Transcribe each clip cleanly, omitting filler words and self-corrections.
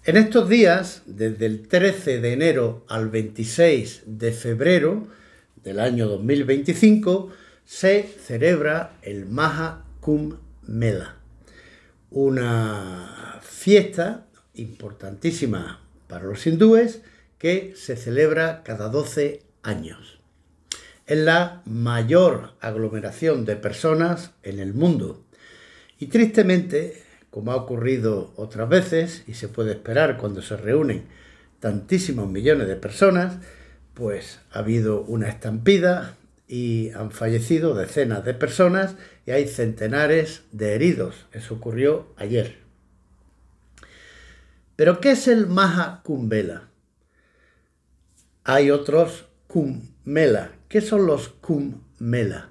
En estos días, desde el 13 de enero al 26 de febrero del año 2025, se celebra el Maha Kumbh Mela, una fiesta importantísima para los hindúes que se celebra cada 12 años. Es la mayor aglomeración de personas en el mundo y tristemente, como ha ocurrido otras veces y se puede esperar cuando se reúnen tantísimos millones de personas, pues ha habido una estampida y han fallecido decenas de personas y hay centenares de heridos. Eso ocurrió ayer. ¿Pero qué es el Maha Kumbh Mela? Hay otros Kumbh Mela. ¿Qué son los Kumbh Mela?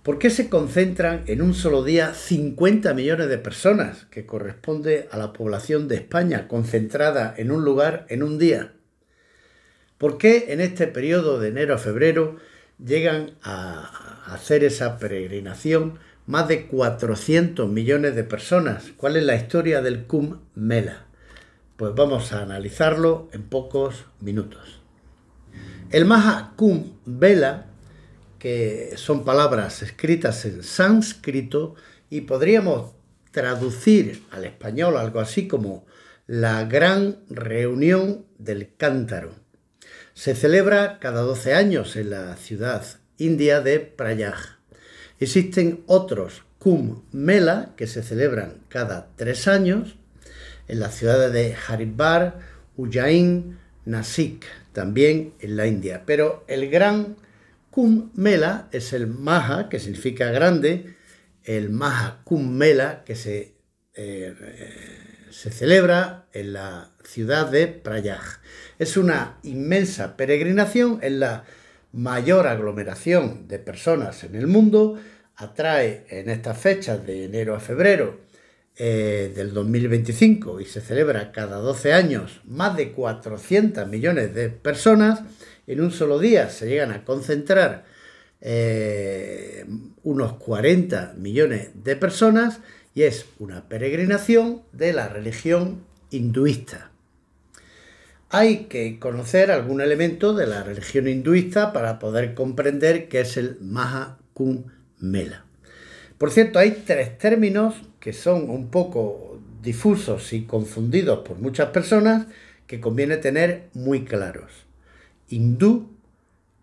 ¿Por qué se concentran en un solo día 50 millones de personas, que corresponde a la población de España, concentrada en un lugar en un día? ¿Por qué en este periodo de enero a febrero llegan a hacer esa peregrinación más de 400 millones de personas? ¿Cuál es la historia del Kumbh Mela? Pues vamos a analizarlo en pocos minutos. El Maha Kumbh Mela, que son palabras escritas en sánscrito y podríamos traducir al español algo así como la gran reunión del cántaro. Se celebra cada 12 años en la ciudad india de Prayag. Existen otros Kumbh Mela que se celebran cada 3 años en las ciudades de Haridwar, Ujjain, Nasik, también en la India. Pero el gran Kumbh Mela es el Maha, que significa grande, el Maha Kumbh Mela, que se celebra en la ciudad de Prayag. Es una inmensa peregrinación, es la mayor aglomeración de personas en el mundo, atrae en estas fechas de enero a febrero del 2025 y se celebra cada 12 años más de 400 millones de personas. En un solo día se llegan a concentrar unos 40 millones de personas y es una peregrinación de la religión hinduista. Hay que conocer algún elemento de la religión hinduista para poder comprender qué es el Maha Kumbh Mela. Por cierto, hay 3 términos que son un poco difusos y confundidos por muchas personas que conviene tener muy claros: hindú,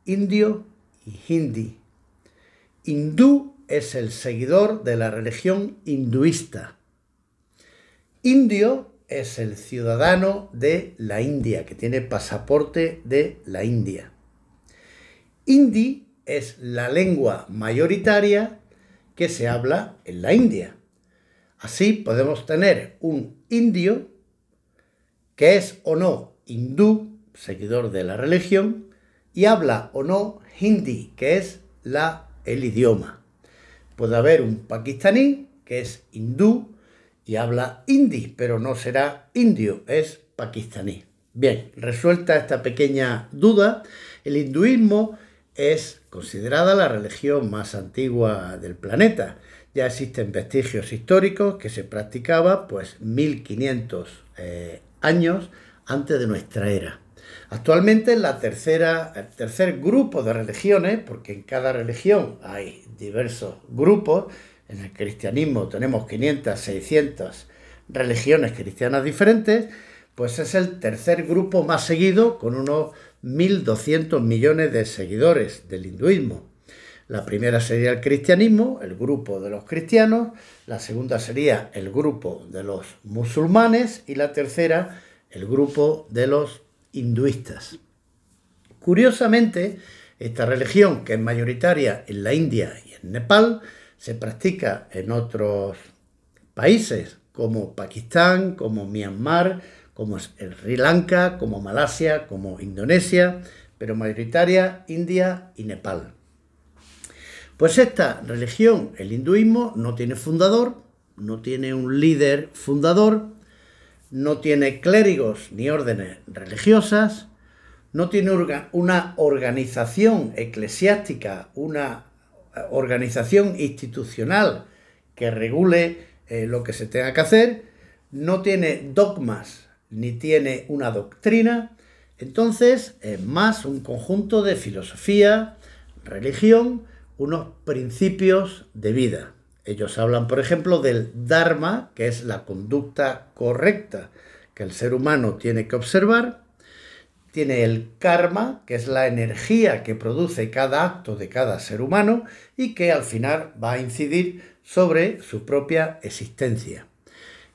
indio y hindi. Hindú es el seguidor de la religión hinduista. Indio es el ciudadano de la India, que tiene pasaporte de la India. Hindi es la lengua mayoritaria que se habla en la India. Así podemos tener un indio que es o no hindú, seguidor de la religión, y habla o no hindi, que es el idioma. Puede haber un pakistaní que es hindú y habla hindi, pero no será indio, es pakistaní. Bien, resuelta esta pequeña duda, el hinduismo es considerada la religión más antigua del planeta. Ya existen vestigios históricos que se practicaba 1500 años antes de nuestra era. Actualmente el tercer grupo de religiones, porque en cada religión hay diversos grupos. En el cristianismo tenemos 500, 600 religiones cristianas diferentes, pues es el tercer grupo más seguido, con unos 1.200 millones de seguidores del hinduismo. La primera sería el cristianismo, el grupo de los cristianos; la segunda sería el grupo de los musulmanes y la tercera el grupo de los hinduistas. Curiosamente, esta religión, que es mayoritaria en la India y en Nepal, se practica en otros países como Pakistán, como Myanmar, como Sri Lanka, como Malasia, como Indonesia, pero mayoritaria India y Nepal. Pues esta religión, el hinduismo, no tiene fundador, no tiene un líder fundador, no tiene clérigos ni órdenes religiosas, no tiene una organización eclesiástica, una organización institucional que regule lo que se tenga que hacer, no tiene dogmas ni tiene una doctrina. Entonces es más un conjunto de filosofía, religión, unos principios de vida. Ellos hablan, por ejemplo, del Dharma, que es la conducta correcta que el ser humano tiene que observar. Tiene el karma, que es la energía que produce cada acto de cada ser humano y que al final va a incidir sobre su propia existencia.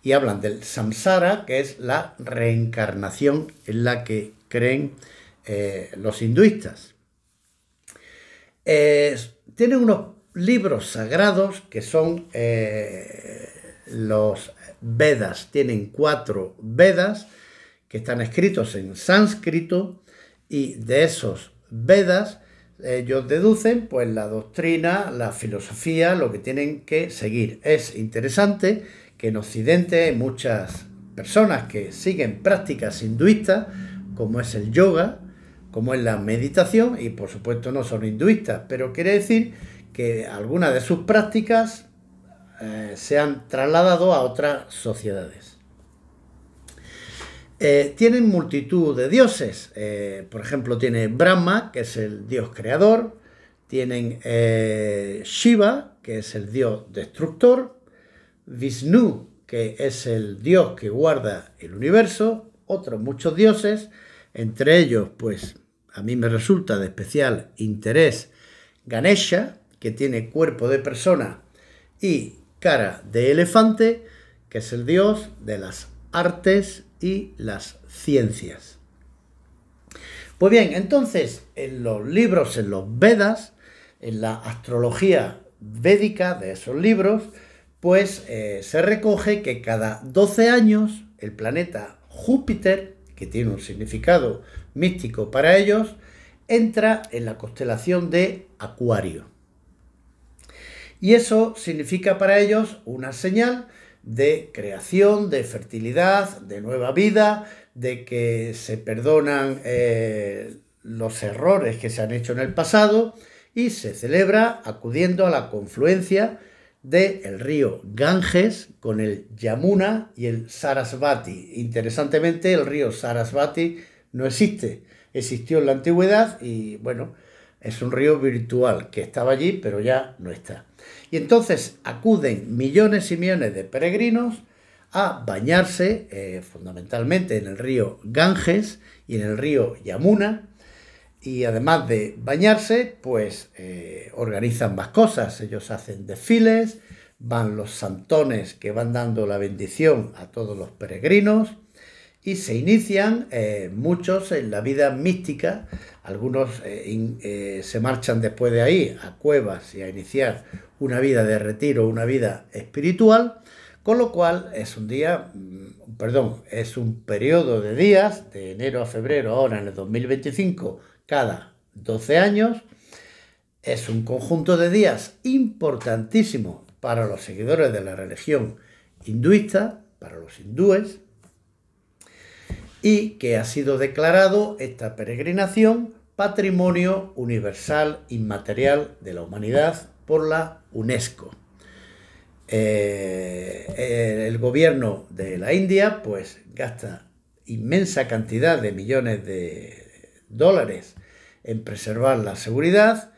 Y hablan del samsara, que es la reencarnación en la que creen los hinduistas. Tienen unos libros sagrados que son los Vedas. Tienen 4 Vedas que están escritos en sánscrito, y de esos Vedas ellos deducen pues la doctrina, la filosofía, lo que tienen que seguir. Es interesante que en Occidente hay muchas personas que siguen prácticas hinduistas, como es el yoga, como es la meditación, y por supuesto no son hinduistas, pero quiere decir que algunas de sus prácticas se han trasladado a otras sociedades. Tienen multitud de dioses. Por ejemplo, tiene Brahma, que es el dios creador. Tienen Shiva, que es el dios destructor. Vishnu, que es el dios que guarda el universo. Otros muchos dioses. Entre ellos, pues, a mí me resulta de especial interés Ganesha, que tiene cuerpo de persona y cara de elefante, que es el dios de las artes y las ciencias. Pues bien, entonces, en los libros, en los Vedas, en la astrología védica de esos libros, pues se recoge que cada 12 años el planeta Júpiter, que tiene un significado místico para ellos, entra en la constelación de Acuario. Y eso significa para ellos una señal de creación, de fertilidad, de nueva vida, de que se perdonan los errores que se han hecho en el pasado, y se celebra acudiendo a la confluencia del río Ganges con el Yamuna y el Sarasvati. Interesantemente, el río Sarasvati no existe, existió en la antigüedad y bueno, es un río virtual que estaba allí pero ya no está. Y entonces acuden millones y millones de peregrinos a bañarse fundamentalmente en el río Ganges y en el río Yamuna, y además de bañarse pues organizan más cosas. Ellos hacen desfiles, van los santones que van dando la bendición a todos los peregrinos, y se inician muchos en la vida mística. Algunos se marchan después de ahí a cuevas y a iniciar una vida de retiro, una vida espiritual, con lo cual es un periodo de días, de enero a febrero, ahora en el 2025, cada 12 años. Es un conjunto de días importantísimo para los seguidores de la religión hinduista, para los hindúes, y que ha sido declarado esta peregrinación Patrimonio Universal Inmaterial de la Humanidad por la UNESCO. El gobierno de la India pues gasta inmensa cantidad de millones de dólares en preservar la seguridad,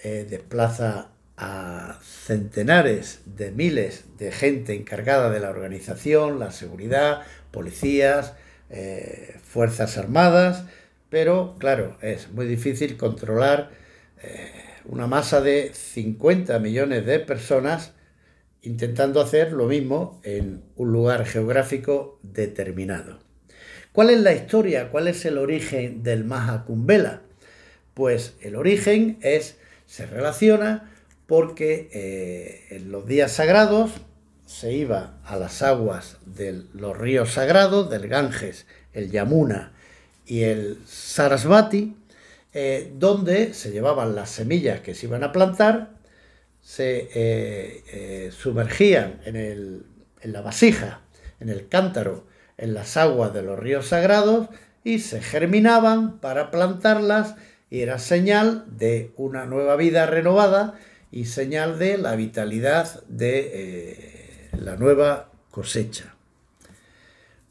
desplaza a centenares de miles de gente encargada de la organización, la seguridad, policías, fuerzas armadas, pero claro, es muy difícil controlar una masa de 50 millones de personas intentando hacer lo mismo en un lugar geográfico determinado. ¿Cuál es la historia? ¿Cuál es el origen del Maha Kumbh Mela? Pues el origen se relaciona porque en los días sagrados se iba a las aguas de los ríos sagrados, del Ganges, el Yamuna y el Sarasvati, donde se llevaban las semillas que se iban a plantar, se sumergían en la vasija, en el cántaro, en las aguas de los ríos sagrados, y se germinaban para plantarlas, y era señal de una nueva vida renovada y señal de la vitalidad de la nueva cosecha.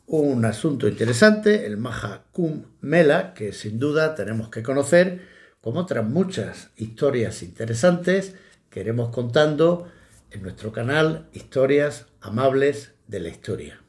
un asunto interesante, el Maha Kumbh Mela, que sin duda tenemos que conocer, como otras muchas historias interesantes que iremos contando en nuestro canal Historias Amables de la Historia.